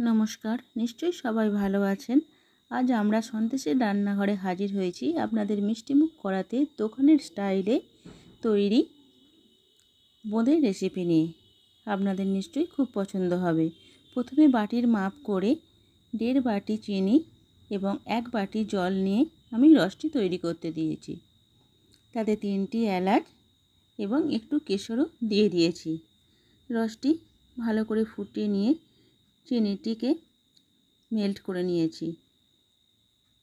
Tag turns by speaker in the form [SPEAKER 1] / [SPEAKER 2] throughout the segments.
[SPEAKER 1] নমস্কার, নিশ্চয়ই সবাই ভালো আছেন। আজ আমরা সন্দেশের রান্নাঘরে হাজির হয়েছি আপনাদের মিষ্টিমুখ করাতে দোকানের স্টাইলে তৈরি বোঁদের রেসিপি নিয়ে। আপনাদের নিশ্চয়ই খুব পছন্দ হবে। প্রথমে বাটির মাপ করে 1.5 বাটি চিনি এবং 1 বাটি জল নিয়ে আমি রসটি তৈরি করতে দিয়েছি। তাতে 3টি এলাচ এবং একটু কেশরও দিয়ে দিয়েছি। রসটি ভালো করে ফুটিয়ে নিয়ে চিনিটিকে মেল্ট করে নিয়েছি।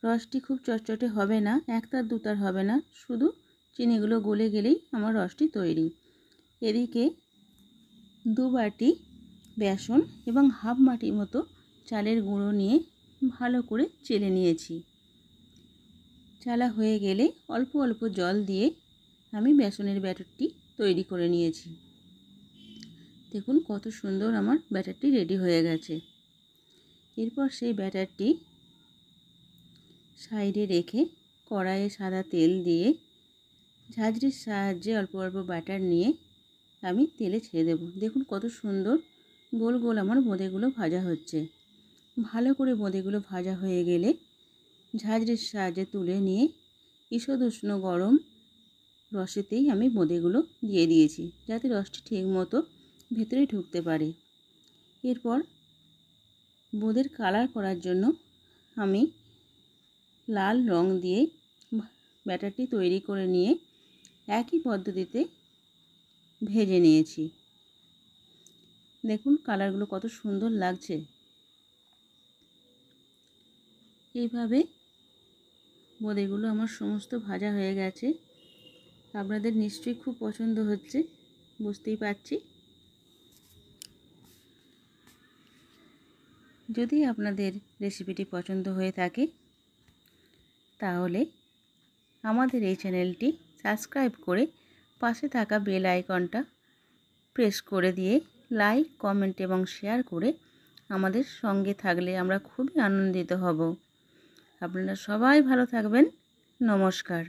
[SPEAKER 1] রসটি খুব চটচটে হবে না, একতার দুতার হবে না, শুধু চিনিগুলো গলে গেলেই আমার রসটি তৈরি। এদিকে 2 বাটি বেসন এবং হাফ বাটি মতো চালের গুঁড়ো নিয়ে ভালো করে চেলে নিয়েছি। চালা হয়ে গেলে অল্প অল্প জল দিয়ে আমি বেসনের ব্যাটারটি তৈরি করে নিয়েছি। দেখুন কত সুন্দর আমার ব্যাটারটি রেডি হয়ে গেছে। এরপর সেই ব্যাটারটি সাইডে রেখে কড়াইয়ে সাদা তেল দিয়ে ঝাঁঝরির সাহায্যে অল্প অল্প ব্যাটার নিয়ে আমি তেলে ছেড়ে দেব। দেখুন কত সুন্দর গোল গোল আমার বোঁদেগুলো ভাজা হচ্ছে। ভালো করে বোঁদেগুলো ভাজা হয়ে গেলে ঝাঁঝরির সাহায্যে তুলে নিয়ে ঈষৎ উষ্ণ গরম রসেতেই আমি বোঁদেগুলো দিয়ে দিয়েছি, যাতে রসটি ঠিক মতো ভেতরে ঢুকতে পারে। এরপর বোঁদের কালার করার জন্য আমি লাল রং দিয়ে ব্যাটারটি তৈরি করে নিয়ে একই পদ্ধতিতে ভেজে নিয়েছি। দেখুন কালারগুলো কত সুন্দর লাগছে। এইভাবে বোঁদেগুলো আমার সমস্ত ভাজা হয়ে গেছে। আপনাদের নিশ্চয়ই খুব পছন্দ হচ্ছে, বুঝতেই পারছি। যদি আপনাদের রেসিপিটি পছন্দ হয়ে থাকে তাহলে আমাদের এই চ্যানেলটি সাবস্ক্রাইব করে পাশে থাকা বেল আইকনটা প্রেস করে দিয়ে লাইক, কমেন্ট এবং শেয়ার করে আমাদের সঙ্গে থাকলে আমরা খুবই আনন্দিত হব। আপনারা সবাই ভালো থাকবেন। নমস্কার।